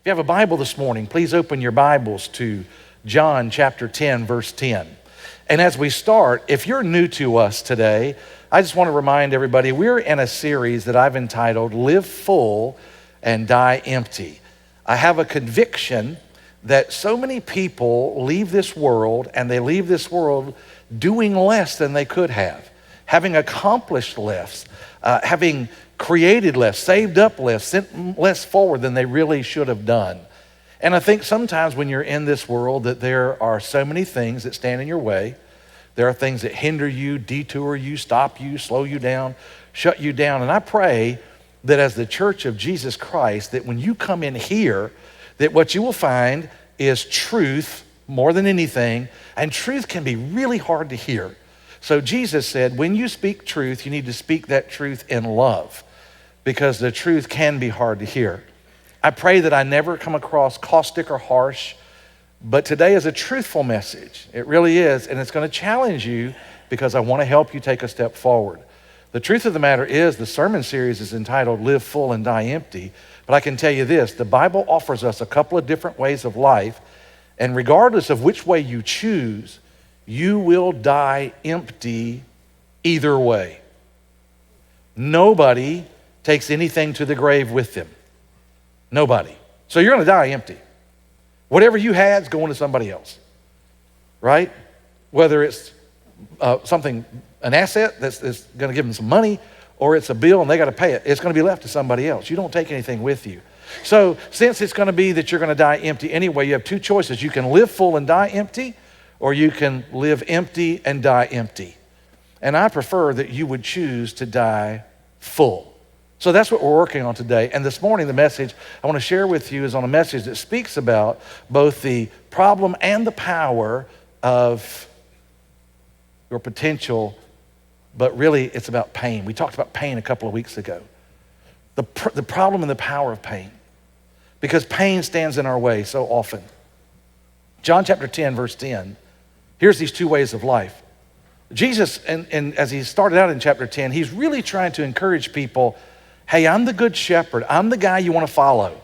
If you have a Bible this morning, please open your Bibles to John chapter 10, verse 10. And as we start, if you're new to us today, I just want to remind everybody we're in a series that I've entitled Live Full and Die Empty. I have a conviction that so many people leave this world, and they leave this world doing less than they could have, having accomplished less, having created less, saved up less, sent less forward than they really should have done. And I think sometimes when you're in this world that there are so many things that stand in your way. There are things that hinder you, detour you, stop you, slow you down, shut you down. And I pray that as the church of Jesus Christ, that when you come in here, that what you will find is truth more than anything. And truth can be really hard to hear. So Jesus said, when you speak truth, you need to speak that truth in love, because the truth can be hard to hear. I pray that I never come across caustic or harsh, but today is a truthful message. It really is, and it's going to challenge you because I want to help you take a step forward. The truth of the matter is the sermon series is entitled Live Full and Die Empty, but I can tell you this, the Bible offers us a couple of different ways of life, and regardless of which way you choose, you will die empty either way. Nobody takes anything to the grave with them. Nobody. So you're going to die empty. Whatever you had is going to somebody else, right? Whether it's an asset that's going to give them some money, or it's a bill and they got to pay it, it's going to be left to somebody else. You don't take anything with you. So since it's going to be that you're going to die empty anyway, you have two choices. You can live full and die empty, or you can live empty and die empty. And I prefer that you would choose to die full. So that's what we're working on today. And this morning, the message I want to share with you is on a message that speaks about both the problem and the power of your potential, but really it's about pain. We talked about pain a couple of weeks ago. The problem and the power of pain, because pain stands in our way so often. John chapter 10, verse 10, here's these two ways of life. Jesus, and as he started out in chapter 10, he's really trying to encourage people, hey, I'm the good shepherd. I'm the guy you want to follow.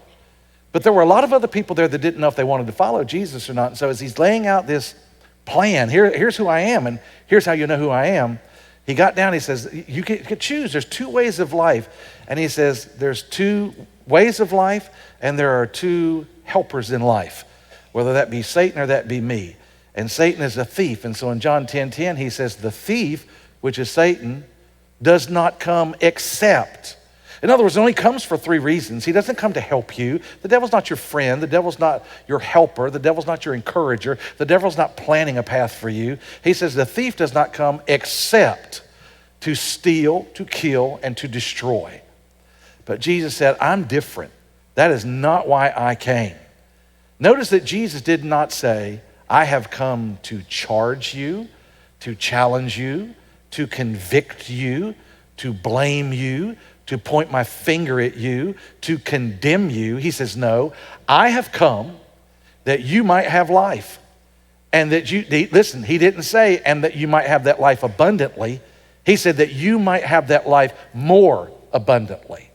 But there were a lot of other people there that didn't know if they wanted to follow Jesus or not. And so as he's laying out this plan, here's who I am, and here's how you know who I am, he got down, he says, you could choose. There's two ways of life. And he says, there's two ways of life, and there are two helpers in life, whether that be Satan or that be me. And Satan is a thief. And so in John 10:10, he says, the thief, which is Satan, does not come except. In other words, it only comes for three reasons. He doesn't come to help you. The devil's not your friend. The devil's not your helper. The devil's not your encourager. The devil's not planning a path for you. He says the thief does not come except to steal, to kill, and to destroy. But Jesus said, I'm different. That is not why I came. Notice that Jesus did not say, I have come to charge you, to challenge you, to convict you, to blame you, to point my finger at you, to condemn you. He says, no, I have come that you might have life. And that listen, he didn't say, and that you might have that life abundantly. He said that you might have that life more abundantly.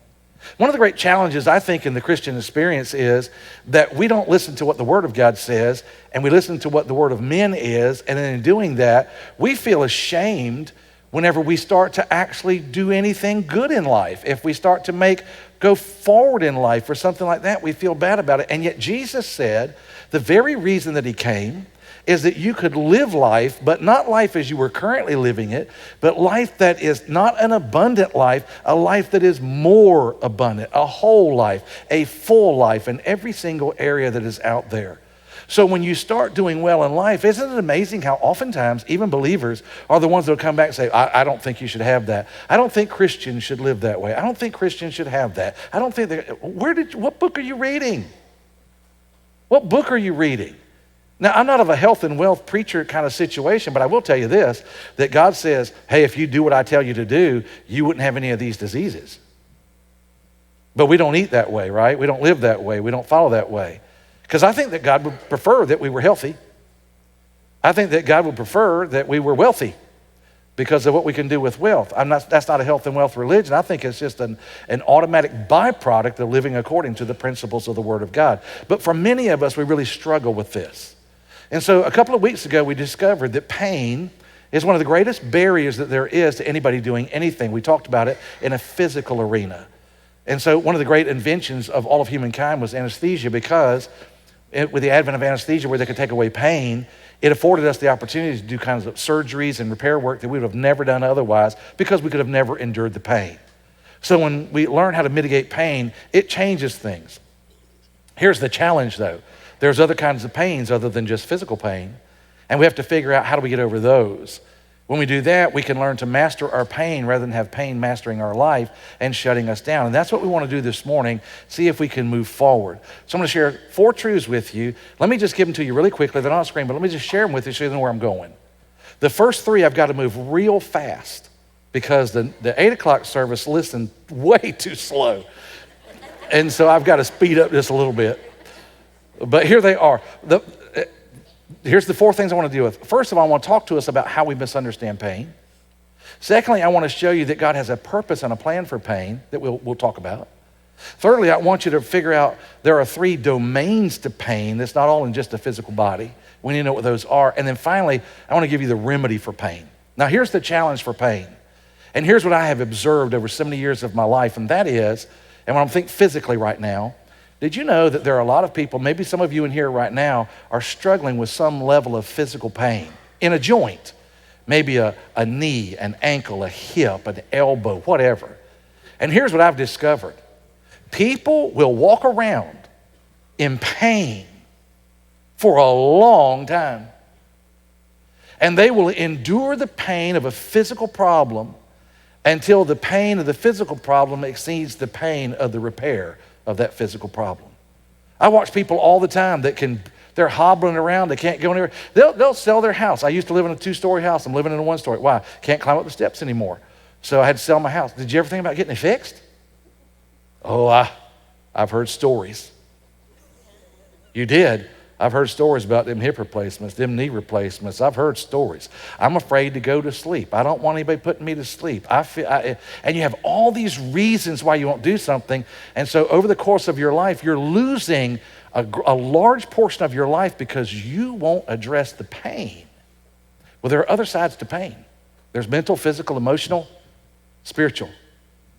One of the great challenges, I think, in the Christian experience is that we don't listen to what the Word of God says, and we listen to what the Word of men is, and in doing that, we feel ashamed whenever we start to actually do anything good in life. If we start to go forward in life or something like that, we feel bad about it. And yet Jesus said the very reason that he came is that you could live life, but not life as you were currently living it, but life that is not an abundant life, a life that is more abundant, a whole life, a full life in every single area that is out there. So when you start doing well in life, isn't it amazing how oftentimes even believers are the ones that will come back and say, I don't think you should have that. I don't think Christians should live that way. I don't think Christians should have that. I don't think what book are you reading? What book are you reading? Now, I'm not of a health and wealth preacher kind of situation, but I will tell you this, that God says, hey, if you do what I tell you to do, you wouldn't have any of these diseases. But we don't eat that way, right? We don't live that way. We don't follow that way. Because I think that God would prefer that we were healthy. I think that God would prefer that we were wealthy. because of what we can do with wealth. That's not a health and wealth religion. I think it's just an automatic byproduct of living according to the principles of the Word of God. But for many of us, we really struggle with this. And so a couple of weeks ago, we discovered that pain is one of the greatest barriers that there is to anybody doing anything. We talked about it in a physical arena. And so one of the great inventions of all of humankind was anesthesia, because with the advent of anesthesia, where they could take away pain, it afforded us the opportunity to do kinds of surgeries and repair work that we would have never done otherwise, because we could have never endured the pain. So when we learn how to mitigate pain, it changes things. Here's the challenge, though. There's other kinds of pains other than just physical pain, and we have to figure out how do we get over those. When we do that, we can learn to master our pain rather than have pain mastering our life and shutting us down. And that's what we want to do this morning, see if we can move forward. So I'm going to share 4 truths with you. Let me just give them to you really quickly. They're not on screen, but let me just share them with you so you know where I'm going. The first 3, I've got to move real fast because the 8 o'clock service listened way too slow. And so I've got to speed up just a little bit. But here they are. Here's the 4 things I want to deal with. First of all, I want to talk to us about how we misunderstand pain. Secondly, I want to show you that God has a purpose and a plan for pain that we'll talk about. Thirdly, I want you to figure out there are 3 domains to pain. That's not all in just the physical body. We need to know what those are. And then finally, I want to give you the remedy for pain. Now, here's the challenge for pain. And here's what I have observed over so many years of my life, and that is, and when I'm thinking physically right now, did you know that there are a lot of people, maybe some of you in here right now, are struggling with some level of physical pain in a joint, maybe a knee, an ankle, a hip, an elbow, whatever. And here's what I've discovered. People will walk around in pain for a long time. And they will endure the pain of a physical problem until the pain of the physical problem exceeds the pain of the repair of that physical problem. I watch people all the time that they're hobbling around, they can't go anywhere. They'll sell their house. I used to live in a 2-story house. I'm living in a 1-story. Why? Can't climb up the steps anymore. So I had to sell my house. Did you ever think about getting it fixed? Oh, I've heard stories. You did? I've heard stories about them hip replacements, them knee replacements. I've heard stories. I'm afraid to go to sleep. I don't want anybody putting me to sleep. And you have all these reasons why you won't do something. And so over the course of your life, you're losing a large portion of your life because you won't address the pain. Well, there are other sides to pain. There's mental, physical, emotional, spiritual.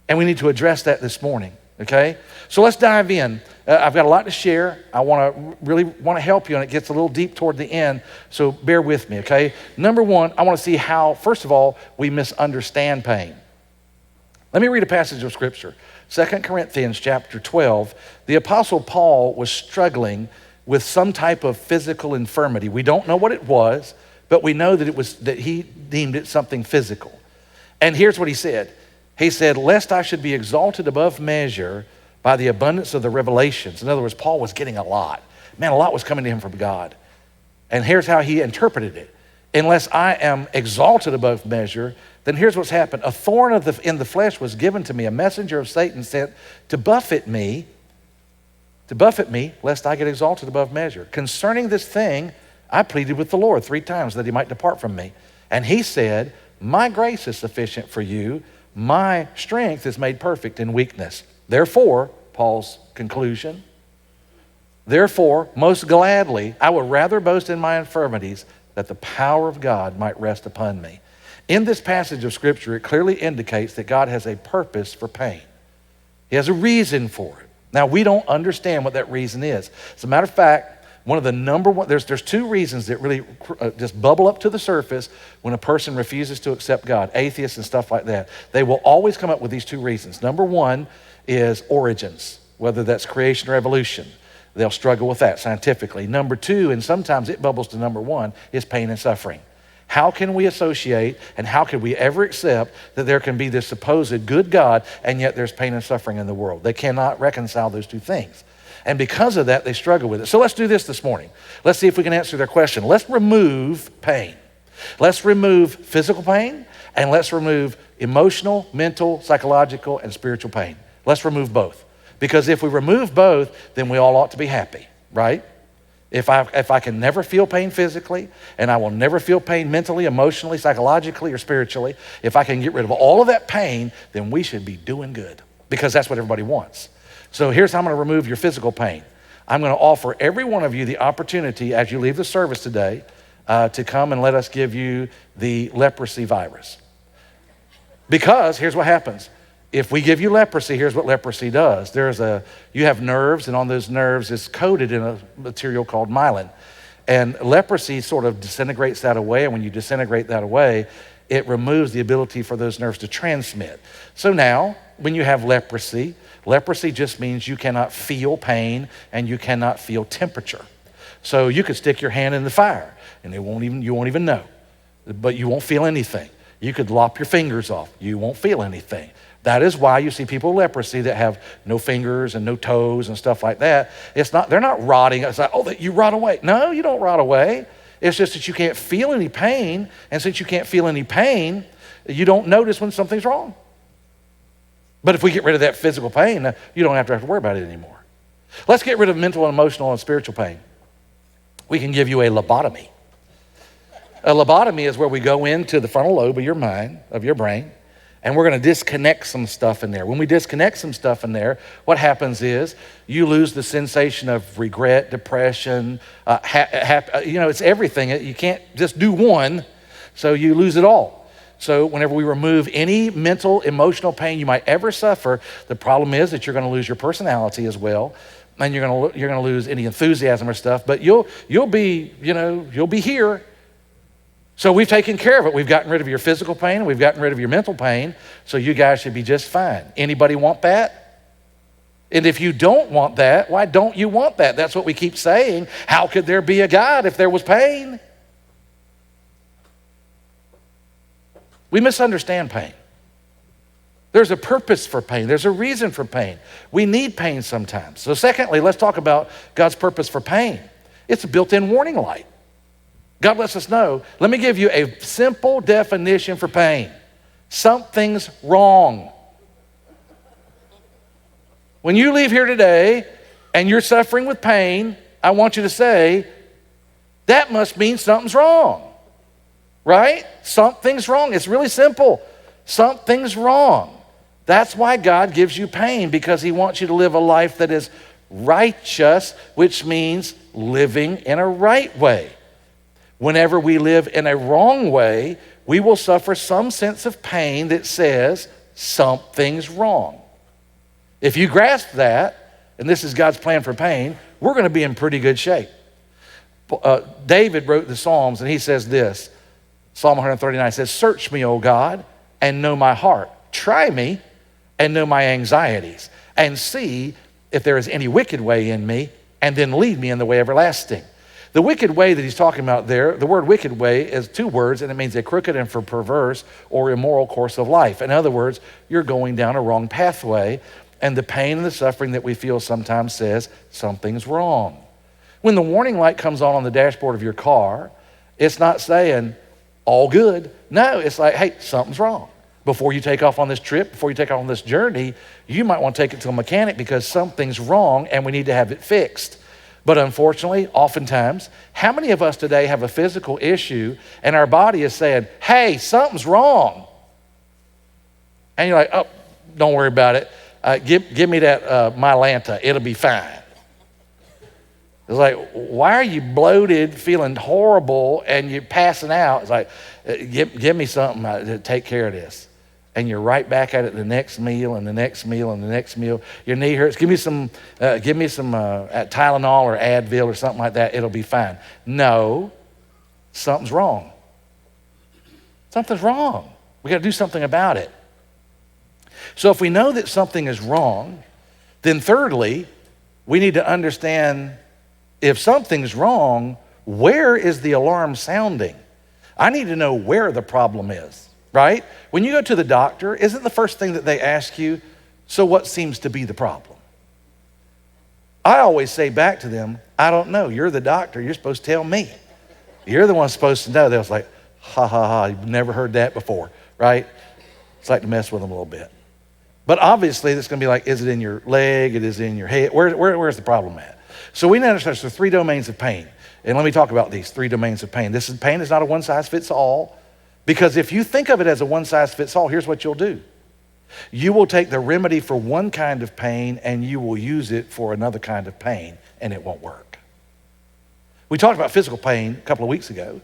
And we need to address that this morning. Okay, so let's dive in. I've got a lot to share. I really want to help you, and it gets a little deep toward the end, so bear with me, okay? Number 1, I want to see how, first of all, we misunderstand pain. Let me read a passage of Scripture. 2 Corinthians chapter 12. The Apostle Paul was struggling with some type of physical infirmity. We don't know what it was, but we know that he deemed it something physical. And here's what he said. He said, lest I should be exalted above measure by the abundance of the revelations. In other words, Paul was getting a lot. Man, a lot was coming to him from God. And here's how he interpreted it. Unless I am exalted above measure, then here's what's happened. A thorn in the flesh was given to me, a messenger of Satan sent to buffet me, lest I get exalted above measure. Concerning this thing, I pleaded with the Lord 3 times that he might depart from me. And he said, my grace is sufficient for you. My strength is made perfect in weakness. Therefore, Paul's conclusion, therefore, most gladly, I would rather boast in my infirmities that the power of God might rest upon me. In this passage of Scripture, it clearly indicates that God has a purpose for pain. He has a reason for it. Now, we don't understand what that reason is. As a matter of fact, one of the number one, there's 2 reasons that really just bubble up to the surface when a person refuses to accept God, atheists and stuff like that. They will always come up with these 2 reasons. Number 1 is origins, whether that's creation or evolution. They'll struggle with that scientifically. Number 2, and sometimes it bubbles to number 1, is pain and suffering. How can we associate and how can we ever accept that there can be this supposed good God and yet there's pain and suffering in the world? They cannot reconcile those 2 things. And because of that, they struggle with it. So let's do this morning. Let's see if we can answer their question. Let's remove pain. Let's remove physical pain, and let's remove emotional, mental, psychological, and spiritual pain. Let's remove both. Because if we remove both, then we all ought to be happy, right? If I can never feel pain physically, and I will never feel pain mentally, emotionally, psychologically, or spiritually, if I can get rid of all of that pain, then we should be doing good, because that's what everybody wants. So here's how I'm going to remove your physical pain. I'm going to offer every one of you the opportunity as you leave the service today to come and let us give you the leprosy virus. Because here's what happens. If we give you leprosy, here's what leprosy does. You have nerves, and on those nerves is coated in a material called myelin. And leprosy sort of disintegrates that away, and when you disintegrate that away, it removes the ability for those nerves to transmit. So now, when you have leprosy just means you cannot feel pain and you cannot feel temperature. So you could stick your hand in the fire, and you won't even know, but you won't feel anything. You could lop your fingers off. You won't feel anything. That is why you see people with leprosy that have no fingers and no toes and stuff like that. They're not rotting. It's like, oh, you rot away. No, you don't rot away. It's just that you can't feel any pain. And since you can't feel any pain, you don't notice when something's wrong. But if we get rid of that physical pain, you don't have to worry about it anymore. Let's get rid of mental and emotional and spiritual pain. We can give you a lobotomy. A lobotomy is where we go into the frontal lobe of your mind, of your brain, and we're going to disconnect some stuff in there. When we disconnect some stuff in there, what happens is you lose the sensation of regret, depression, it's everything. You can't just do one, so you lose it all. So whenever we remove any mental, emotional pain you might ever suffer, the problem is that you're going to lose your personality as well, and you're going to lose any enthusiasm or stuff. But you'll be here. So we've taken care of it. We've gotten rid of your physical pain, and we've gotten rid of your mental pain, so you guys should be just fine. Anybody want that? And if you don't want that, why don't you want that? That's what we keep saying. How could there be a God if there was pain? We misunderstand pain. There's a purpose for pain. There's a reason for pain. We need pain sometimes. So secondly, let's talk about God's purpose for pain. It's a built-in warning light. God lets us know. Let me give you a simple definition for pain. Something's wrong. When you leave here today and you're suffering with pain, I want you to say, that must mean something's wrong. Right? Something's wrong. It's really simple. Something's wrong. That's why God gives you pain, because he wants you to live a life that is righteous, which means living in a right way. Whenever we live in a wrong way, we will suffer some sense of pain that says something's wrong. If you grasp that, and this is God's plan for pain, we're going to be in pretty good shape. David wrote the Psalms, and he says this, Psalm 139 says, "Search me, O God, and know my heart. Try me and know my anxieties, and see if there is any wicked way in me, and then lead me in the way everlasting." The wicked way that he's talking about there, the word wicked way is two words, and it means a crooked and for perverse or immoral course of life. In other words, you're going down a wrong pathway, and the pain and the suffering that we feel sometimes says something's wrong. When the warning light comes on the dashboard of your car, it's not saying all good. No, it's like, hey, something's wrong. Before you take off on this trip, before you take off on this journey, you might want to take it to a mechanic because something's wrong and we need to have it fixed. But unfortunately, oftentimes, how many of us today have a physical issue and our body is saying, hey, something's wrong? And you're like, oh, don't worry about it. Give me that Mylanta. It'll be fine. It's like, why are you bloated, feeling horrible, and you're passing out? It's like, give me something to take care of this. And you're right back at it the next meal and the next meal and the next meal. Your knee hurts. Give me some Tylenol or Advil or something like that. It'll be fine. No, something's wrong. Something's wrong. We got to do something about it. So if we know that something is wrong, then thirdly, we need to understand if something's wrong, where is the alarm sounding? I need to know where the problem is. Right? When you go to the doctor, isn't the first thing that they ask you, so what seems to be the problem? I always say back to them, I don't know. You're the doctor. You're supposed to tell me. You're the one supposed to know. They was like, ha, ha, ha. You've never heard that before, right? It's like to mess with them a little bit. But obviously, it's going to be like, is it in your leg? It is in your head. Where's the problem at? So we understand there's 3 domains of pain. And let me talk about these 3 domains of pain. Pain is not a one-size-fits-all, because if you think of it as a one-size-fits-all, here's what you'll do. You will take the remedy for one kind of pain and you will use it for another kind of pain, and it won't work. We talked about physical pain a couple of weeks ago.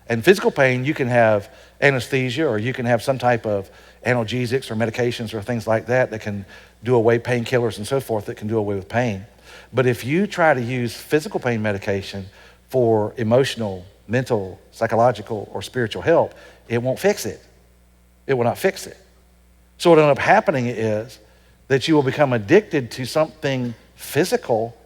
And physical pain, you can have anesthesia, or you can have some type of analgesics or medications or things like that that can do away, painkillers and so forth, that can do away with pain. But if you try to use physical pain medication for emotional, mental, psychological, or spiritual help, it won't fix it. It will not fix it. So what will end up happening is that you will become addicted to something physical,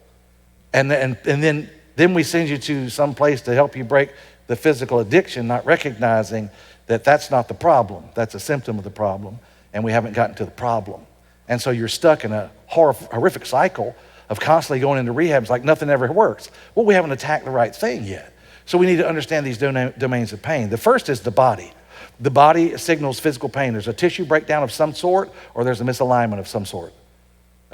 and then we send you to some place to help you break the physical addiction, not recognizing that that's not the problem. That's a symptom of the problem, and we haven't gotten to the problem. And so you're stuck in a horrific cycle of constantly going into rehabs like nothing ever works. Well, we haven't attacked the right thing yet. So we need to understand these domains of pain. The first is the body. The body signals physical pain. There's a tissue breakdown of some sort, or there's a misalignment of some sort.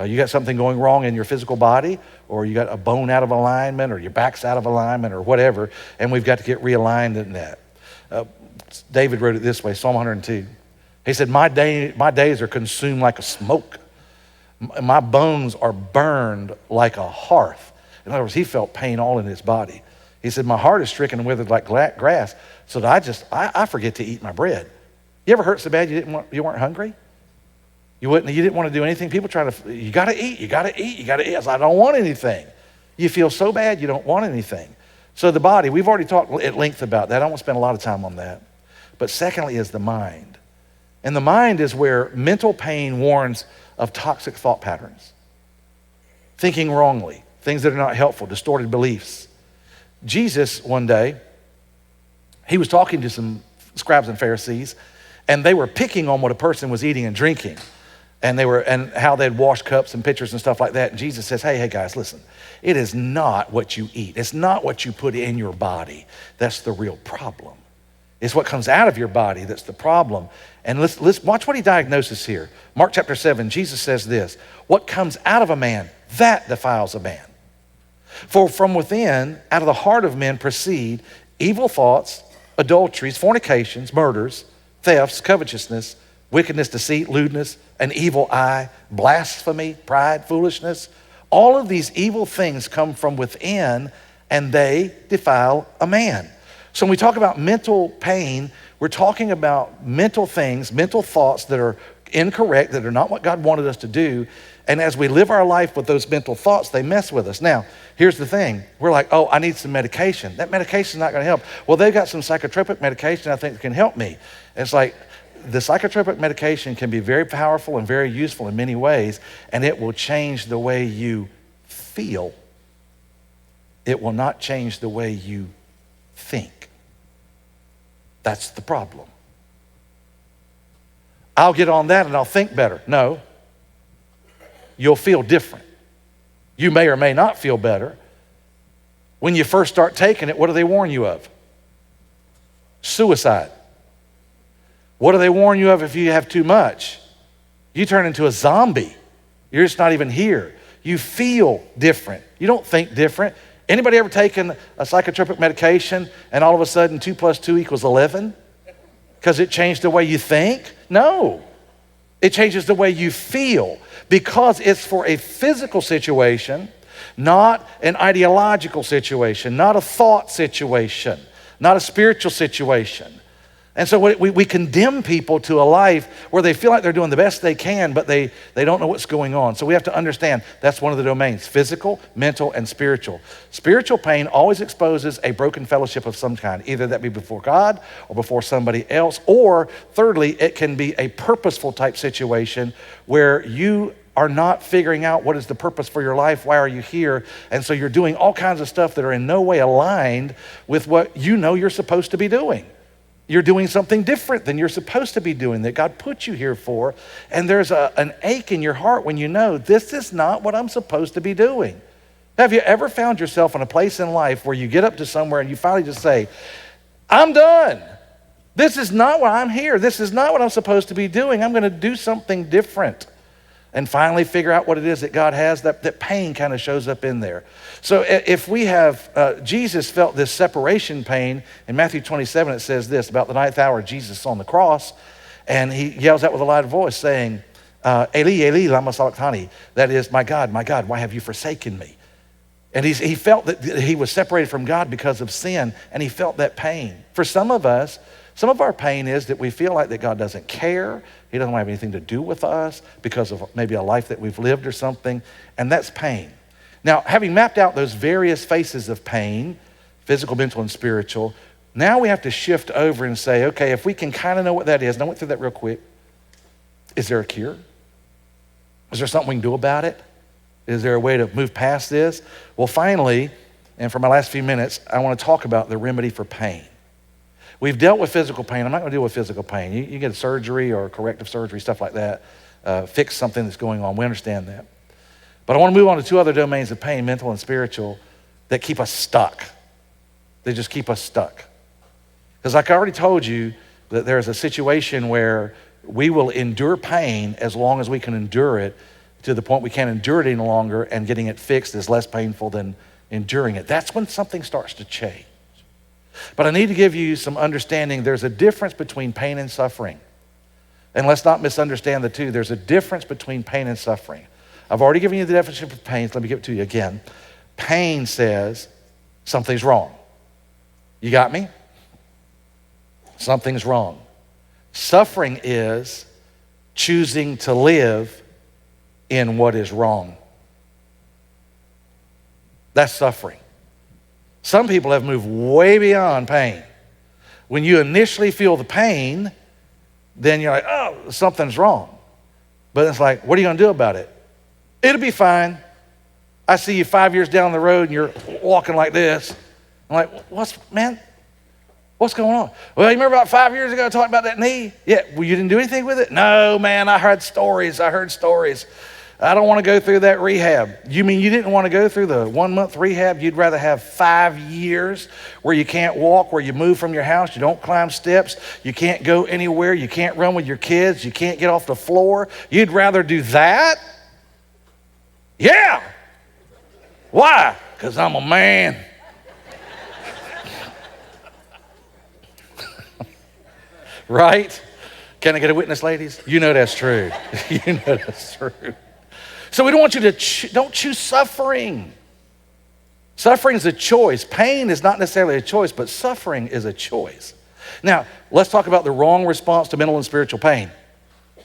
You got something going wrong in your physical body, or you got a bone out of alignment, or your back's out of alignment, or whatever, and we've got to get realigned in that. David wrote it this way, Psalm 102. He said, my days are consumed like a smoke. My bones are burned like a hearth. In other words, he felt pain all in his body. He said, my heart is stricken and withered like grass, so that I forget to eat my bread. You ever hurt so bad you weren't hungry? You didn't want to do anything. People try to, you got to eat, you got to eat, you got to eat. I said, I don't want anything. You feel so bad you don't want anything. So the body, we've already talked at length about that. I won't spend a lot of time on that. But secondly is the mind. And the mind is where mental pain warns of toxic thought patterns. Thinking wrongly, things that are not helpful, distorted beliefs. Jesus, one day, he was talking to some scribes and Pharisees, and they were picking on what a person was eating and drinking. And how they'd wash cups and pitchers and stuff like that. And Jesus says, hey guys, listen, it is not what you eat. It's not what you put in your body that's the real problem. It's what comes out of your body that's the problem. And let's watch what he diagnoses here. Mark chapter 7, Jesus says this, what comes out of a man, that defiles a man. For from within, out of the heart of men proceed evil thoughts, adulteries, fornications, murders, thefts, covetousness, wickedness, deceit, lewdness, an evil eye, blasphemy, pride, foolishness. All of these evil things come from within, and they defile a man. So when we talk about mental pain, we're talking about mental things, mental thoughts that are incorrect, that are not what God wanted us to do. And as we live our life with those mental thoughts, they mess with us. Now, here's the thing. We're like, oh, I need some medication. That medication's not going to help. Well, they've got some psychotropic medication I think that can help me. And it's like, the psychotropic medication can be very powerful and very useful in many ways, and it will change the way you feel. It will not change the way you think. That's the problem. I'll get on that and I'll think better. No. You'll feel different. You may or may not feel better. When you first start taking it, what do they warn you of? Suicide. What do they warn you of if you have too much? You turn into a zombie. You're just not even here. You feel different. You don't think different. Anybody ever taken a psychotropic medication and all of a sudden 2 + 2 = 11? Because it changed the way you think? No. It changes the way you feel, because it's for a physical situation, not an ideological situation, not a thought situation, not a spiritual situation. And so we condemn people to a life where they feel like they're doing the best they can, but they don't know what's going on. So we have to understand that's one of the domains, physical, mental, and spiritual. Spiritual pain always exposes a broken fellowship of some kind, either that be before God or before somebody else, or thirdly, it can be a purposeful type situation where you are not figuring out what is the purpose for your life, why are you here? And so you're doing all kinds of stuff that are in no way aligned with what you know you're supposed to be doing. You're doing something different than you're supposed to be doing, that God put you here for. And there's an ache in your heart when you know, this is not what I'm supposed to be doing. Have you ever found yourself in a place in life where you get up to somewhere and you finally just say, I'm done. This is not why I'm here. This is not what I'm supposed to be doing. I'm going to do something different. and finally figure out what it is that God has, that pain kind of shows up in there. So if we have, Jesus felt this separation pain. In Matthew 27, it says this, about the ninth hour, Jesus on the cross, and he yells out with a loud voice saying, Eli, Eli, lama sabachthani. That is, my God, why have you forsaken me? And he felt that he was separated from God because of sin, and he felt that pain. For some of us, some of our pain is that we feel like that God doesn't care. He doesn't have anything to do with us because of maybe a life that we've lived or something, and that's pain. Now, having mapped out those various faces of pain, physical, mental, and spiritual, now we have to shift over and say, okay, if we can kind of know what that is, and I went through that real quick, is there a cure? Is there something we can do about it? Is there a way to move past this? Well, finally, and for my last few minutes, I want to talk about the remedy for pain. We've dealt with physical pain. I'm not going to deal with physical pain. You get a surgery or corrective surgery, stuff like that, fix something that's going on. We understand that. But I want to move on to two other domains of pain, mental and spiritual, that keep us stuck. They just keep us stuck. Because like I already told you, that there's a situation where we will endure pain as long as we can endure it, to the point we can't endure it any longer, and getting it fixed is less painful than enduring it. That's when something starts to change. But I need to give you some understanding. There's a difference between pain and suffering. And let's not misunderstand the two. There's a difference between pain and suffering. I've already given you the definition of pain, so let me give it to you again. Pain says something's wrong. You got me? Something's wrong. Suffering is choosing to live in what is wrong. That's suffering. Some people have moved way beyond pain. When you initially feel the pain, then you're like, oh, something's wrong. But it's like, what are you going to do about it? It'll be fine. I see you 5 years down the road and you're walking like this. I'm like, what's going on? Well, you remember about 5 years ago I talked about that knee? Yeah, well, you didn't do anything with it? No, man, I heard stories. I don't want to go through that rehab. You mean you didn't want to go through the 1 month rehab? You'd rather have 5 years where you can't walk, where you move from your house, you don't climb steps, you can't go anywhere, you can't run with your kids, you can't get off the floor. You'd rather do that? Yeah. Why? Because I'm a man. Right? Can I get a witness, ladies? You know that's true. You know that's true. So we don't want you to don't choose suffering. Suffering is a choice. Pain is not necessarily a choice, but suffering is a choice. Now, let's talk about the wrong response to mental and spiritual pain.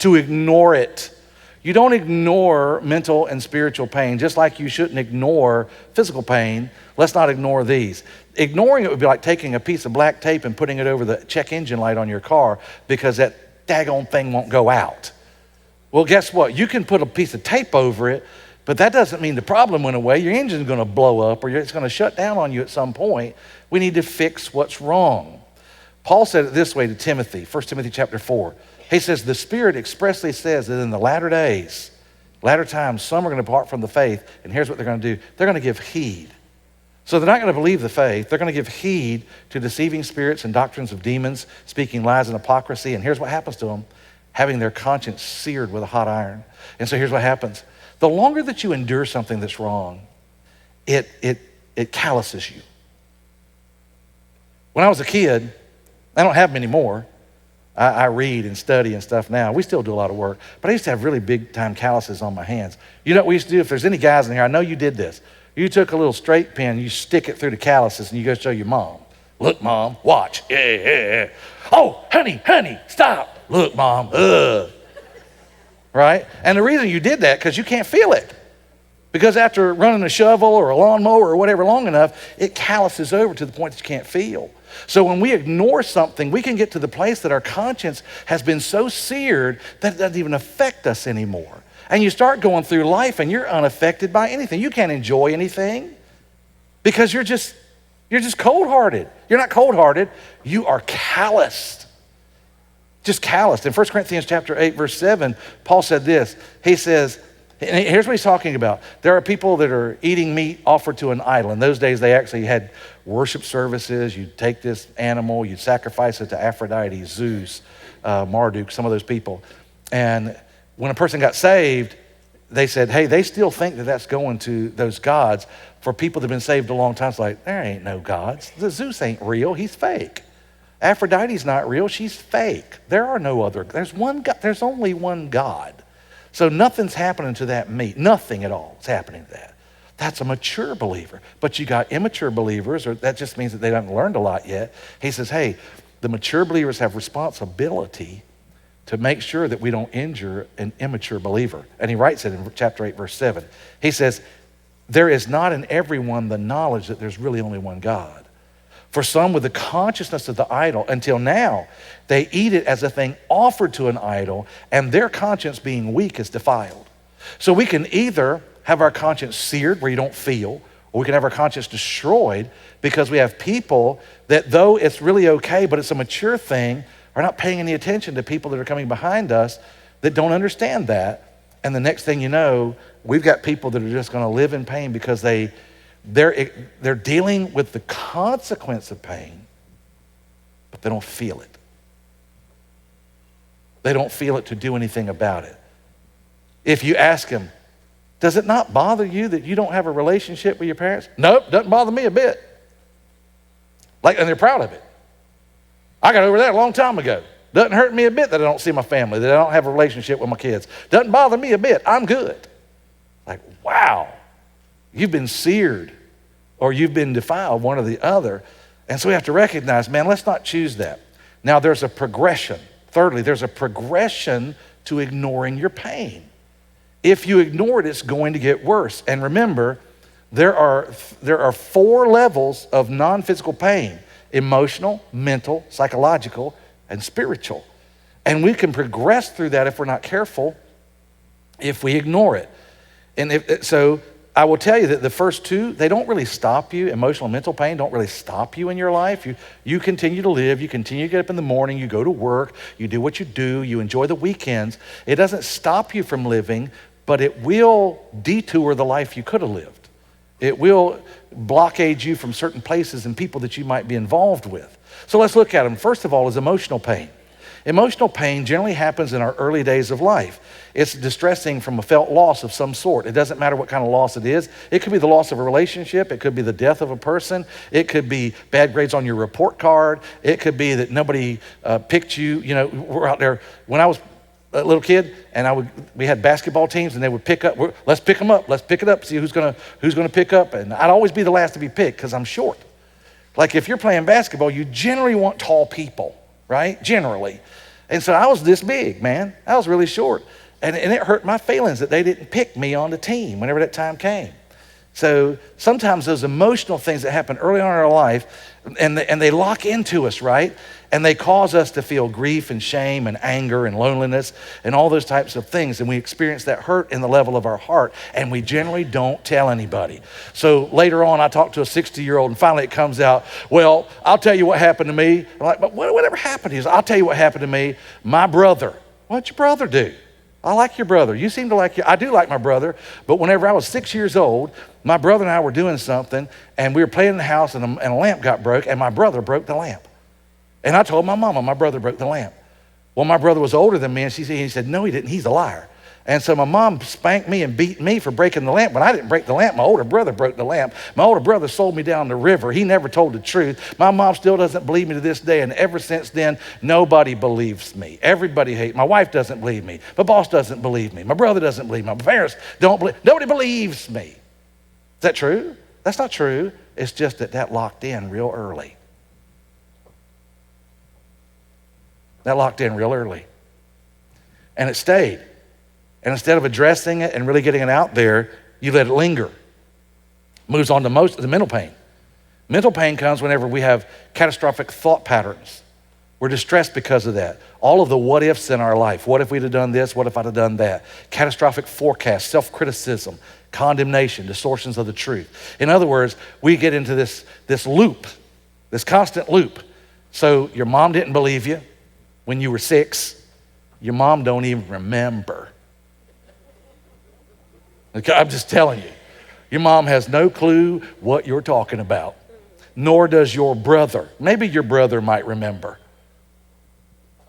To ignore it. You don't ignore mental and spiritual pain, just like you shouldn't ignore physical pain. Let's not ignore these. Ignoring it would be like taking a piece of black tape and putting it over the check engine light on your car because that daggone thing won't go out. Well, guess what? You can put a piece of tape over it, but that doesn't mean the problem went away. Your engine's going to blow up or it's going to shut down on you at some point. We need to fix what's wrong. Paul said it this way to Timothy, 1 Timothy chapter 4. He says, the Spirit expressly says that in the latter days, latter times, some are going to depart from the faith, and here's what they're going to do. They're going to give heed. So they're not going to believe the faith. They're going to give heed to deceiving spirits and doctrines of demons, speaking lies and hypocrisy. And here's what happens to them. Having their conscience seared with a hot iron. And so here's what happens. The longer that you endure something that's wrong, it calluses you. When I was a kid, I don't have many more. I read and study and stuff now. We still do a lot of work. But I used to have really big time calluses on my hands. You know what we used to do? If there's any guys in here, I know you did this. You took a little straight pen, you stick it through the calluses, and you go show your mom. Look, Mom, watch. Yeah. Oh, honey, stop. Look, Mom, right? And the reason you did that, because you can't feel it. Because after running a shovel or a lawnmower or whatever long enough, it calluses over to the point that you can't feel. So when we ignore something, we can get to the place that our conscience has been so seared that it doesn't even affect us anymore. And you start going through life and you're unaffected by anything. You can't enjoy anything because you're just cold-hearted. You're not cold-hearted, you are calloused. Just calloused. In 1 Corinthians chapter 8, verse 7, Paul said this. He says, and here's what he's talking about. There are people that are eating meat offered to an idol. In those days, they actually had worship services. You'd take this animal, you'd sacrifice it to Aphrodite, Zeus, Marduk, some of those people. And when a person got saved, they said, hey, they still think that that's going to those gods for people that have been saved a long time. It's like, there ain't no gods. The Zeus ain't real, he's fake. Aphrodite's not real, she's fake. There are no other, there's one God, there's only one God. So nothing's happening to that meat, nothing at all is happening to that. That's a mature believer. But you got immature believers, or that just means that they haven't learned a lot yet. He says, hey, the mature believers have responsibility to make sure that we don't injure an immature believer. And he writes it in chapter 8, verse 7. He says, there is not in everyone the knowledge that there's really only one God. For some with the consciousness of the idol, until now, they eat it as a thing offered to an idol, and their conscience being weak is defiled. So we can either have our conscience seared where you don't feel, or we can have our conscience destroyed because we have people that, though it's really okay, but it's a mature thing, are not paying any attention to people that are coming behind us that don't understand that. And the next thing you know, we've got people that are just going to live in pain because they're dealing with the consequence of pain, but they don't feel it. They don't feel it to do anything about it. If you ask them, does it not bother you that you don't have a relationship with your parents? Nope, doesn't bother me a bit. And they're proud of it. I got over that a long time ago. Doesn't hurt me a bit that I don't see my family, that I don't have a relationship with my kids. Doesn't bother me a bit. I'm good. Like, wow, you've been seared or you've been defiled, one or the other. And so we have to recognize, man, let's not choose that. Now there's a progression. Thirdly, there's a progression to ignoring your pain. If you ignore it, it's going to get worse. And remember, there are 4 levels of non-physical pain: emotional, mental, psychological, and spiritual. And we can progress through that if we're not careful, if we ignore it. And so I will tell you that the first 2, they don't really stop you. Emotional and mental pain don't really stop you in your life. You continue to live, you continue to get up in the morning, you go to work, you do what you do, you enjoy the weekends. It doesn't stop you from living, but it will detour the life you could have lived. It will blockade you from certain places and people that you might be involved with. So let's look at them. First of all is emotional pain. Emotional pain generally happens in our early days of life. It's distressing from a felt loss of some sort. It doesn't matter what kind of loss it is. It could be the loss of a relationship. It could be the death of a person. It could be bad grades on your report card. It could be that nobody picked you. You know, we're out there. When I was a little kid, and we had basketball teams, and they would pick up. Let's pick them up. Let's pick it up. See who's gonna pick up. And I'd always be the last to be picked because I'm short. Like if you're playing basketball, you generally want tall people, right? Generally. And so I was this big, man. I was really short. And it hurt my feelings that they didn't pick me on the team whenever that time came. So sometimes those emotional things that happen early on in our life, and they lock into us, right? And they cause us to feel grief and shame and anger and loneliness and all those types of things. And we experience that hurt in the level of our heart, and we generally don't tell anybody. So later on, I talked to a 60-year-old, and finally it comes out, well, I'll tell you what happened to me. I'm like, but whatever happened to you? I'll tell you what happened to me. My brother. What'd your brother do? I like your brother. You seem to like I do like my brother, but whenever I was 6 years old, my brother and I were doing something, and we were playing in the house, and a lamp got broke, and my brother broke the lamp. And I told my mama my brother broke the lamp. Well, my brother was older than me, and he said, no, he didn't. He's a liar. And so my mom spanked me and beat me for breaking the lamp. But I didn't break the lamp. My older brother broke the lamp. My older brother sold me down the river. He never told the truth. My mom still doesn't believe me to this day. And ever since then, nobody believes me. Everybody hates me. My wife doesn't believe me. My boss doesn't believe me. My brother doesn't believe me. My parents don't believe. Nobody believes me. Is that true? That's not true. It's just that locked in real early. That locked in real early. And it stayed. And instead of addressing it and really getting it out there, you let it linger. Moves on to most of the mental pain. Mental pain comes whenever we have catastrophic thought patterns. We're distressed because of that. All of the what ifs in our life. What if we'd have done this? What if I'd have done that? Catastrophic forecast, self-criticism, condemnation, distortions of the truth. In other words, we get into this loop, this constant loop. So your mom didn't believe you when you were 6. Your mom don't even remember. Okay, I'm just telling you. Your mom has no clue what you're talking about. Nor does your brother. Maybe your brother might remember.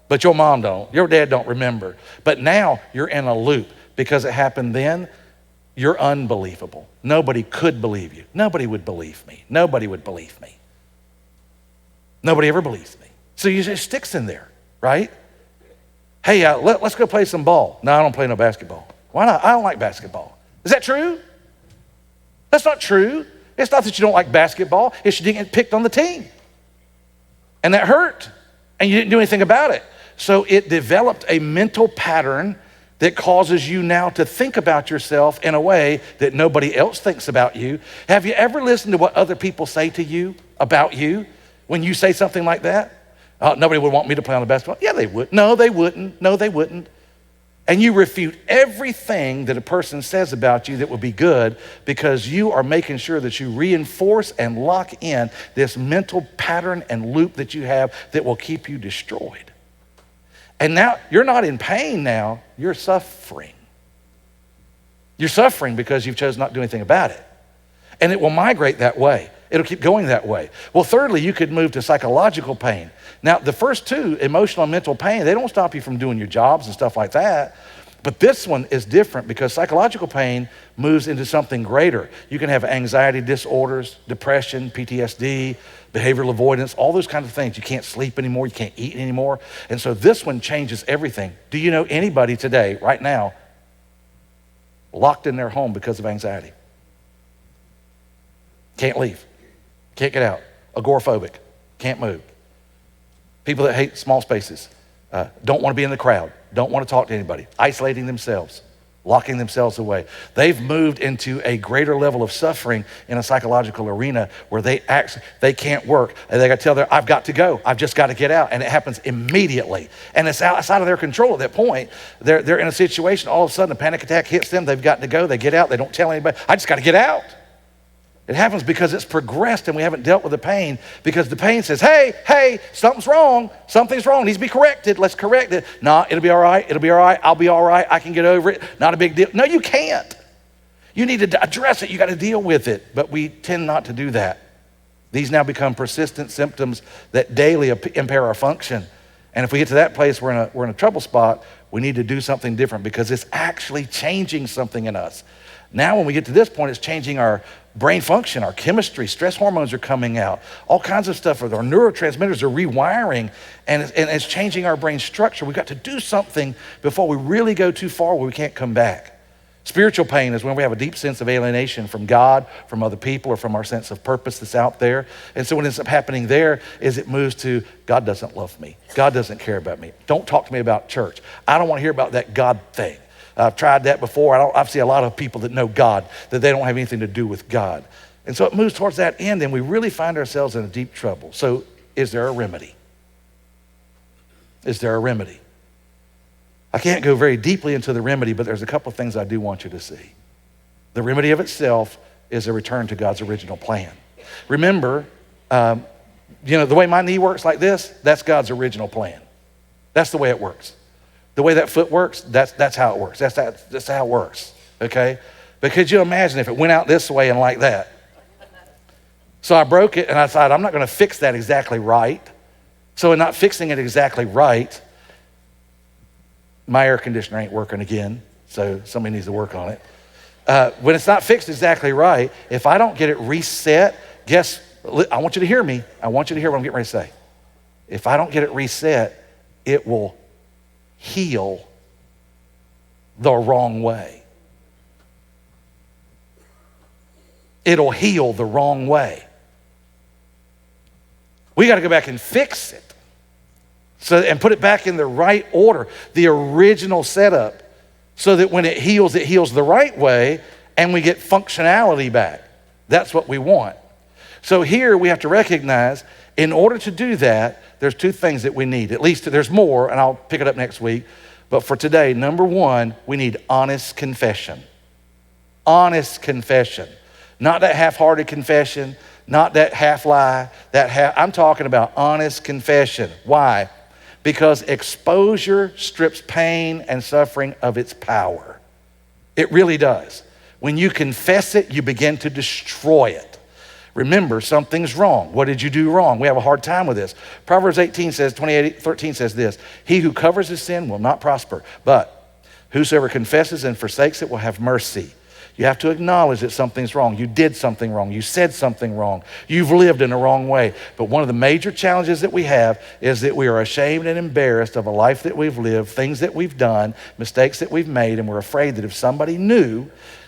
But your mom don't. Your dad don't remember. But now you're in a loop. because it happened then, you're unbelievable. Nobody could believe you. Nobody would believe me. Nobody would believe me. Nobody ever believes me. So you just sticks in there, right? Hey, let's go play some ball. No, I don't play no basketball. Why not? I don't like basketball. Is that true? That's not true. It's not that you don't like basketball. It's you didn't get picked on the team. And that hurt. And you didn't do anything about it. So it developed a mental pattern that causes you now to think about yourself in a way that nobody else thinks about you. Have you ever listened to what other people say to you about you when you say something like that? Nobody would want me to play on the basketball. Yeah, they would. No, they wouldn't. No, they wouldn't. And you refute everything that a person says about you that would be good because you are making sure that you reinforce and lock in this mental pattern and loop that you have that will keep you destroyed. And now you're not in pain now, you're suffering. You're suffering because you've chosen not to do anything about it. And it will migrate that way. It'll keep going that way. Well, thirdly, you could move to psychological pain. Now, the first two, emotional and mental pain, they don't stop you from doing your jobs and stuff like that. But this one is different because psychological pain moves into something greater. You can have anxiety disorders, depression, PTSD, behavioral avoidance, all those kinds of things. You can't sleep anymore, you can't eat anymore. And so this one changes everything. Do you know anybody today, right now, locked in their home because of anxiety? Can't leave, can't get out, agoraphobic, can't move. People that hate small spaces, don't want to be in the crowd, don't want to talk to anybody, isolating themselves, locking themselves away. They've moved into a greater level of suffering in a psychological arena where they can't work. And they got to tell I've got to go. I've just got to get out. And it happens immediately. And it's outside of their control at that point. They're in a situation, all of a sudden a panic attack hits them. They've got to go. They get out. They don't tell anybody. I just got to get out. It happens because it's progressed and we haven't dealt with the pain because the pain says, hey, something's wrong. Something's wrong. It needs to be corrected. Let's correct it. No, it'll be all right. It'll be all right. I'll be all right. I can get over it. Not a big deal. No, you can't. You need to address it. You got to deal with it. But we tend not to do that. These now become persistent symptoms that daily impair our function. And if we get to that place, we're in a trouble spot, we need to do something different because it's actually changing something in us. Now, when we get to this point, it's changing our brain function, our chemistry, stress hormones are coming out, all kinds of stuff, our neurotransmitters are rewiring, and it's changing our brain structure. We've got to do something before we really go too far where we can't come back. Spiritual pain is when we have a deep sense of alienation from God, from other people, or from our sense of purpose that's out there. And so what ends up happening there is it moves to, God doesn't love me. God doesn't care about me. Don't talk to me about church. I don't want to hear about that God thing. I've tried that before. I've seen a lot of people that know God, that they don't have anything to do with God. And so it moves towards that end, and we really find ourselves in a deep trouble. So is there a remedy? Is there a remedy? I can't go very deeply into the remedy, but there's a couple of things I do want you to see. The remedy of itself is a return to God's original plan. Remember, the way my knee works like this, that's God's original plan. That's the way it works. The way that foot works, that's how it works. That's how it works, okay? But could you imagine if it went out this way and like that? So I broke it and I thought, I'm not gonna fix that exactly right. So in not fixing it exactly right, my air conditioner ain't working again, so somebody needs to work on it. When it's not fixed exactly right, if I don't get it reset, I want you to hear me. I want you to hear what I'm getting ready to say. If I don't get it reset, it will heal the wrong way. It'll heal the wrong way. We got to go back and fix it. And put it back in the right order, the original setup, so that when it heals the right way and we get functionality back. That's what we want. So here we have to recognize, in order to do that, there's two things that we need. At least there's more, and I'll pick it up next week. But for today, number one, we need honest confession. Honest confession. Not that half-hearted confession, not that half lie, I'm talking about honest confession. Why? Because exposure strips pain and suffering of its power. It really does. When you confess it, you begin to destroy it. Remember, something's wrong. What did you do wrong? We have a hard time with this. Proverbs 18 says, 28:13 says this, he who covers his sin will not prosper, but Whosoever confesses and forsakes it will have mercy. You have to acknowledge that something's wrong. You did something wrong. You said something wrong. You've lived in the wrong way. But one of the major challenges that we have is that we are ashamed and embarrassed of a life that we've lived, things that we've done, mistakes that we've made, and we're afraid that if somebody knew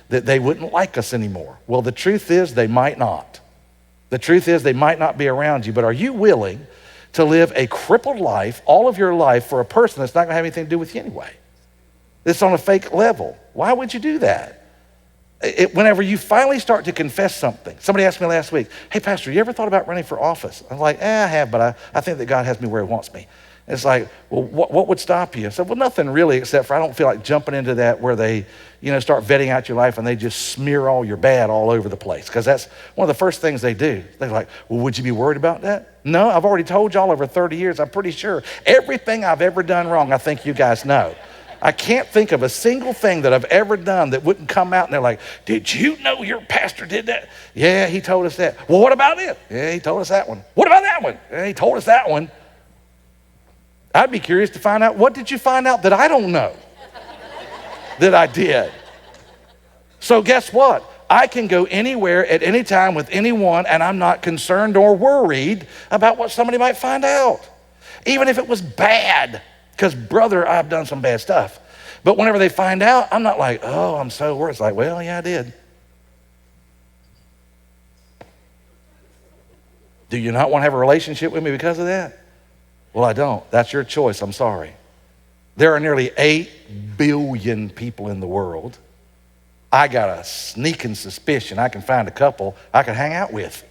that they wouldn't like us anymore. Well, the truth is they might not. The truth is they might not be around you, but are you willing to live a crippled life, all of your life, for a person that's not gonna have anything to do with you anyway? It's on a fake level. Why would you do that? Whenever you finally start to confess something, somebody asked me last week, hey, Pastor, you ever thought about running for office? I'm like, I have, but I think that God has me where he wants me. It's like, well, what would stop you? I said, well, nothing really, except for I don't feel like jumping into that where they, start vetting out your life and they just smear all your bad all over the place. Because that's one of the first things they do. They're like, well, would you be worried about that? No, I've already told y'all over 30 years, I'm pretty sure everything I've ever done wrong, I think you guys know. I can't think of a single thing that I've ever done that wouldn't come out and they're like, did you know your pastor did that? Yeah, he told us that. Well, what about it? Yeah, he told us that one. What about that one? Yeah, he told us that one. I'd be curious to find out, what did you find out that I don't know that I did? So guess what? I can go anywhere at any time with anyone and I'm not concerned or worried about what somebody might find out. Even if it was bad, because brother, I've done some bad stuff. But whenever they find out, I'm not like, oh, I'm so worried. It's like, well, yeah, I did. Do you not want to have a relationship with me because of that? Well, I don't. That's your choice. I'm sorry. There are nearly 8 billion people in the world. I got a sneaking suspicion I can find a couple I can hang out with.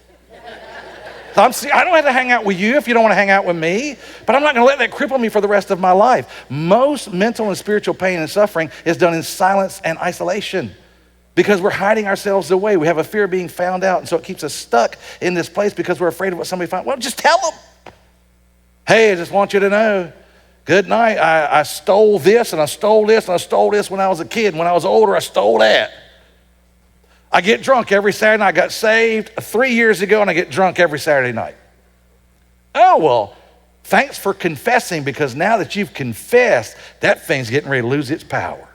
So I don't have to hang out with you if you don't want to hang out with me, but I'm not going to let that cripple me for the rest of my life. Most mental and spiritual pain and suffering is done in silence and isolation because we're hiding ourselves away. We have a fear of being found out, and so it keeps us stuck in this place because we're afraid of what somebody finds. Well, just tell them. Hey, I just want you to know, good night. I stole this and I stole this and I stole this when I was a kid. When I was older, I stole that. I get drunk every Saturday night. I got saved 3 years ago and I get drunk every Saturday night. Oh, well, thanks for confessing, because now that you've confessed, that thing's getting ready to lose its power.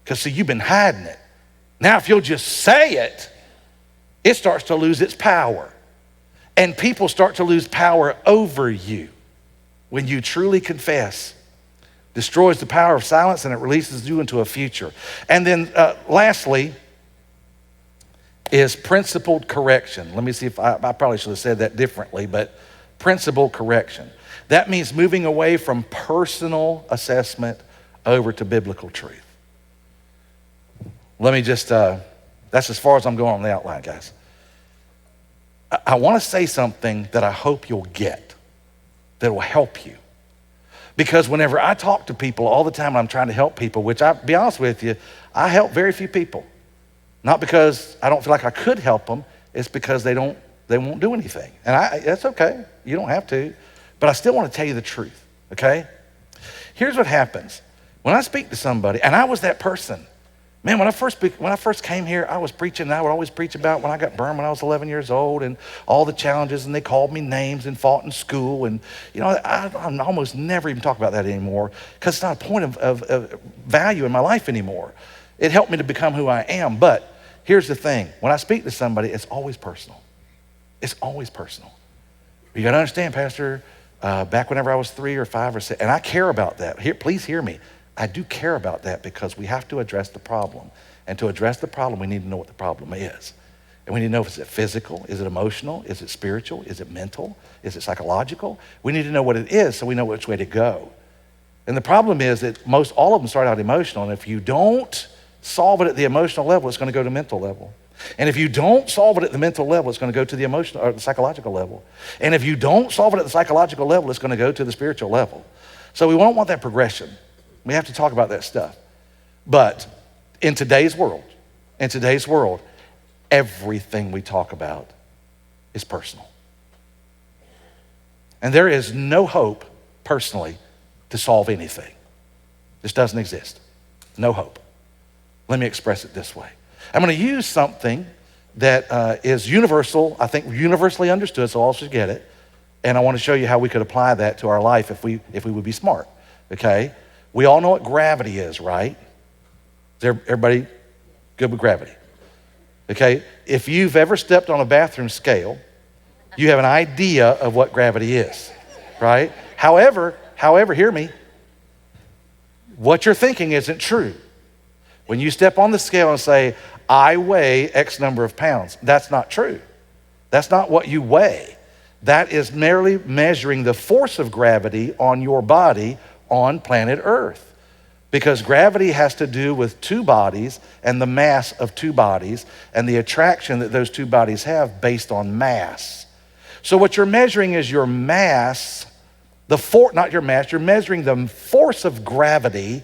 Because see, you've been hiding it. Now if you'll just say it, it starts to lose its power. And people start to lose power over you when you truly confess. Destroys the power of silence and it releases you into a future. And then lastly is principled correction. Let me see if I probably should have said that differently, but principled correction. That means moving away from personal assessment over to biblical truth. Let me just, that's as far as I'm going on the outline, guys. I want to say something that I hope you'll get, that will help you. Because whenever I talk to people all the time, I'm trying to help people, which I'll be honest with you, I help very few people. Not because I don't feel like I could help them, it's because they won't do anything. And that's okay, you don't have to, but I still want to tell you the truth, okay? Here's what happens. When I speak to somebody, and I was that person, man, when I first came here, I was preaching, and I would always preach about when I got burned when I was 11 years old and all the challenges, and they called me names and fought in school. And, I almost never even talk about that anymore because it's not a point of value in my life anymore. It helped me to become who I am. But here's the thing. When I speak to somebody, it's always personal. It's always personal. You got to understand, Pastor, back whenever I was 3 or 5 or 6, and I care about that. Please hear me. I do care about that because we have to address the problem. And to address the problem, we need to know what the problem is. And we need to know if it's physical, is it emotional, is it spiritual, is it mental, is it psychological? We need to know what it is so we know which way to go. And the problem is that all of them start out emotional, and if you don't solve it at the emotional level, it's going to go to mental level. And if you don't solve it at the mental level, it's going to go to the emotional or the psychological level. And if you don't solve it at the psychological level, it's going to go to the spiritual level. So we won't want that progression. We have to talk about that stuff. But in today's world, everything we talk about is personal. And there is no hope personally to solve anything. This doesn't exist. No hope. Let me express it this way. I'm going to use something that is universal, I think universally understood, so all should get it. And I want to show you how we could apply that to our life if we would be smart, okay? We all know what gravity is, right? Is everybody good with gravity? Okay, if you've ever stepped on a bathroom scale, you have an idea of what gravity is, right? However, hear me, what you're thinking isn't true. When you step on the scale and say, I weigh X number of pounds, that's not true. That's not what you weigh. That is merely measuring the force of gravity on your body on planet Earth. Because gravity has to do with two bodies and the mass of two bodies and the attraction that those two bodies have based on mass. So what you're measuring is your mass, not your mass, you're measuring the force of gravity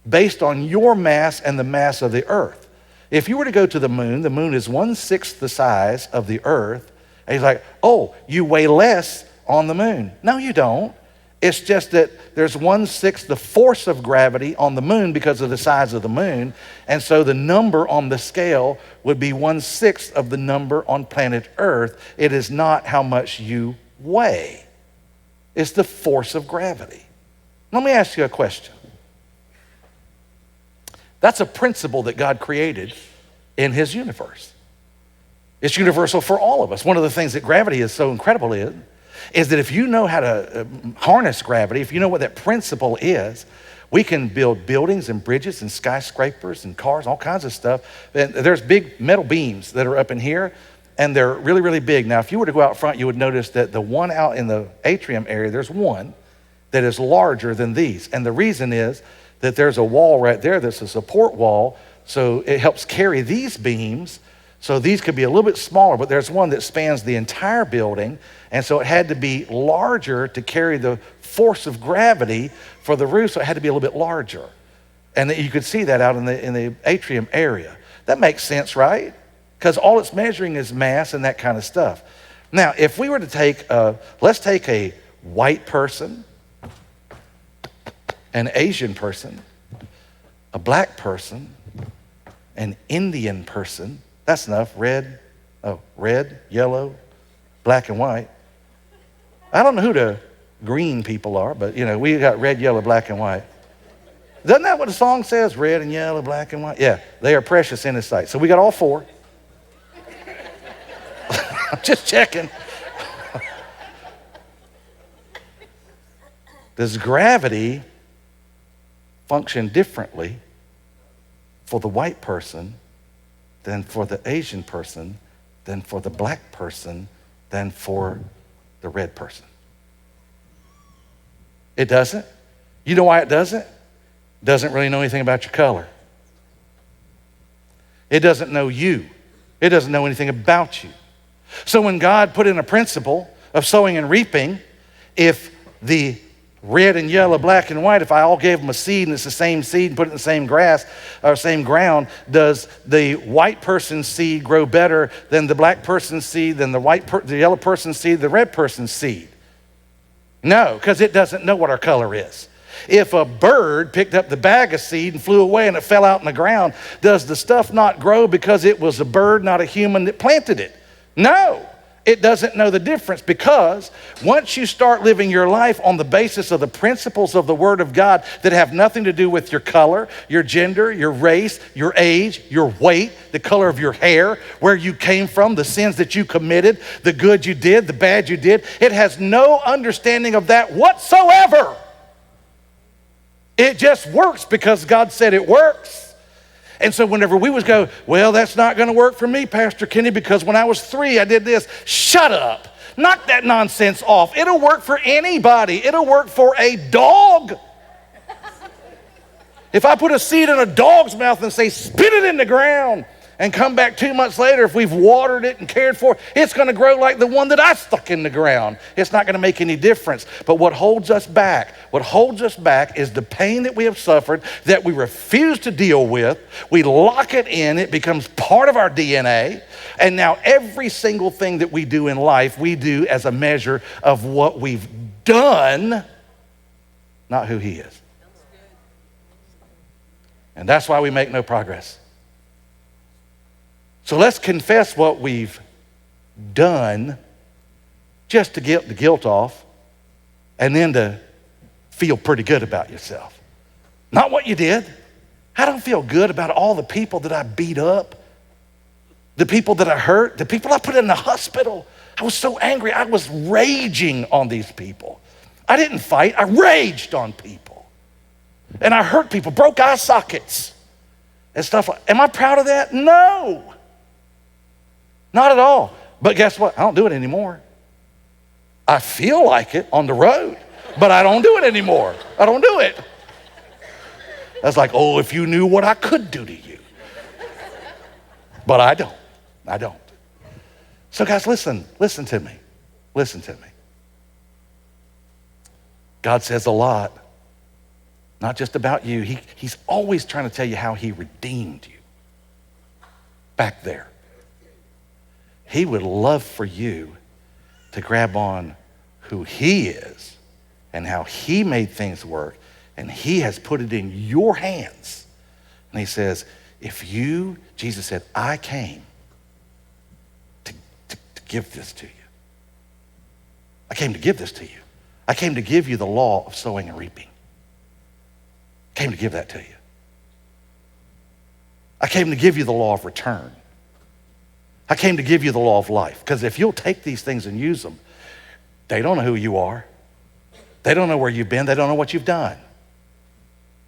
based on your mass and the mass of the Earth. If you were to go to the moon is 1/6 the size of the Earth, and he's like, oh, you weigh less on the moon. No, you don't. It's just that there's 1/6 the force of gravity on the moon because of the size of the moon, and so the number on the scale would be 1/6 of the number on planet Earth. It is not how much you weigh. It's the force of gravity. Let me ask you a question. That's a principle that God created in his universe. It's universal for all of us. One of the things that gravity is so incredible is that if you know how to harness gravity, if you know what that principle is, we can build buildings and bridges and skyscrapers and cars, all kinds of stuff. And there's big metal beams that are up in here, and they're really, really big. Now, if you were to go out front, you would notice that the one out in the atrium area, there's one that is larger than these. And the reason is that there's a wall right there that's a support wall, so it helps carry these beams. So these could be a little bit smaller, but there's one that spans the entire building, and so it had to be larger to carry the force of gravity for the roof, so it had to be a little bit larger. And you could see that out in the atrium area. That makes sense, right? Because all it's measuring is mass and that kind of stuff. Now, if we were to let's take a white person, an Asian person, a black person, an Indian person. That's enough. Red, yellow, black, and white. I don't know who the green people are, but we got red, yellow, black, and white. Isn't that what the song says? Red and yellow, black and white. Yeah, they are precious in his sight. So we got all four. I'm just checking. Does gravity function differently for the white person than for the Asian person, than for the black person, than for the red person? It doesn't. You know why it doesn't? It doesn't really know anything about your color. It doesn't know you. It doesn't know anything about you. So when God put in a principle of sowing and reaping, if the red and yellow, black and white, if I all gave them a seed and it's the same seed and put it in the same grass or same ground, does the white person's seed grow better than the black person's seed, than the yellow person's seed, the red person's seed? No, because it doesn't know what our color is. If a bird picked up the bag of seed and flew away and it fell out in the ground, does the stuff not grow because it was a bird, not a human, that planted it? No. It doesn't know the difference, because once you start living your life on the basis of the principles of the Word of God that have nothing to do with your color, your gender, your race, your age, your weight, the color of your hair, where you came from, the sins that you committed, the good you did, the bad you did, it has no understanding of that whatsoever. It just works because God said it works. And so whenever we would go, well, that's not going to work for me, Pastor Kenny, because when I was 3, I did this. Shut up. Knock that nonsense off. It'll work for anybody. It'll work for a dog. If I put a seed in a dog's mouth and say, spit it in the ground, and come back 2 months later, if we've watered it and cared for it, it's going to grow like the one that I stuck in the ground. It's not going to make any difference. But what holds us back is the pain that we have suffered that we refuse to deal with. We lock it in. It becomes part of our DNA. And now every single thing that we do in life, we do as a measure of what we've done, not who He is. And that's why we make no progress. So let's confess what we've done just to get the guilt off, and then to feel pretty good about yourself. not what you did. I don't feel good about all the people that I beat up, the people that I hurt, the people I put in the hospital. I was so angry. I was raging on these people. I didn't fight. I raged on people. And I hurt people, broke eye sockets and stuff. Am I proud of that? No. Not at all. But guess what? I don't do it anymore. I feel like it on the road, but I don't do it anymore. I don't do it. That's like, oh, if you knew what I could do to you. But I don't. I don't. So guys, listen to me. Listen to me. God says a lot, not just about you. He's always trying to tell you how he redeemed you back there. He would love for you to grab on who he is and how he made things work, and he has put it in your hands. And he says, Jesus said, I came to give this to you. I came to give this to you. I came to give you the law of sowing and reaping. I came to give that to you. I came to give you the law of return. I came to give you the law of life. Because if you'll take these things and use them, they don't know who you are. They don't know where you've been. They don't know what you've done.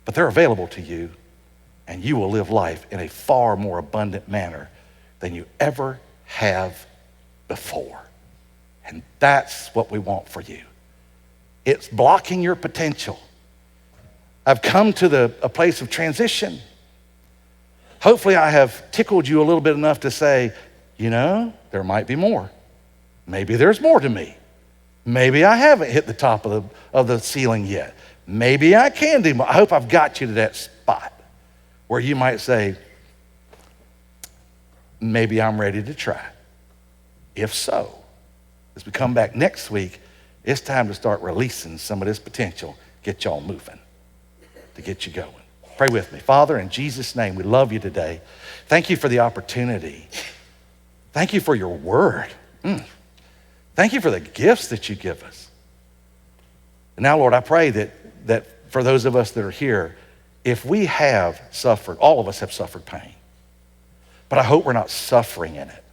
But they're available to you, and you will live life in a far more abundant manner than you ever have before. And that's what we want for you. It's blocking your potential. I've come to a place of transition. Hopefully I have tickled you a little bit enough to say, there might be more. Maybe there's more to me. Maybe I haven't hit the top of the ceiling yet. Maybe I can do more. I hope I've got you to that spot where you might say, maybe I'm ready to try. If so, as we come back next week, it's time to start releasing some of this potential, get y'all moving, to get you going. Pray with me. Father, in Jesus' name, we love you today. Thank you for the opportunity. Thank you for your word. Thank you for the gifts that you give us. And now, Lord, I pray that for those of us that are here, if we have suffered, all of us have suffered pain, but I hope we're not suffering in it.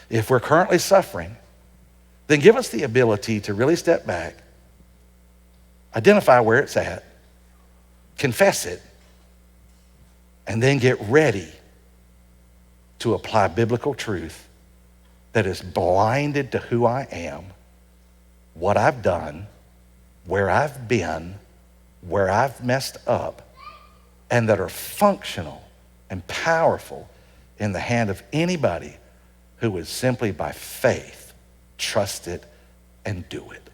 If we're currently suffering, then give us the ability to really step back, identify where it's at, confess it, and then get ready to apply biblical truth that is blinded to who I am, what I've done, where I've been, where I've messed up, and that are functional and powerful in the hand of anybody who would simply by faith trust it and do it.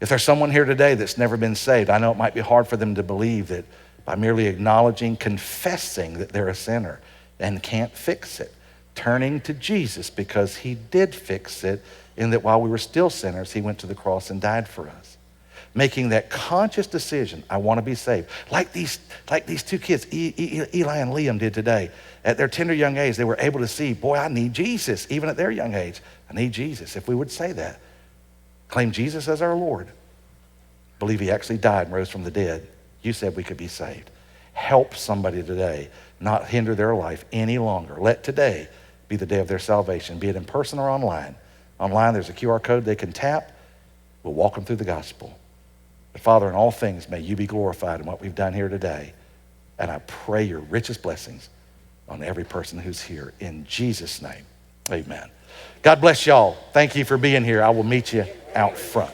If there's someone here today that's never been saved, I know it might be hard for them to believe that by merely acknowledging, confessing that they're a sinner and can't fix it, turning to Jesus because he did fix it, in that while we were still sinners, he went to the cross and died for us. Making that conscious decision, I want to be saved. Like these two kids, Eli and Liam did today. At their tender young age, they were able to see, boy, I need Jesus. Even at their young age, I need Jesus. If we would say that, claim Jesus as our Lord, believe he actually died and rose from the dead, you said we could be saved. Help somebody today not hinder their life any longer. Let today be the day of their salvation, be it in person or online. Online, there's a QR code they can tap. We'll walk them through the gospel. But Father, in all things, may you be glorified in what we've done here today. And I pray your richest blessings on every person who's here. In Jesus' name, amen. God bless y'all. Thank you for being here. I will meet you out front.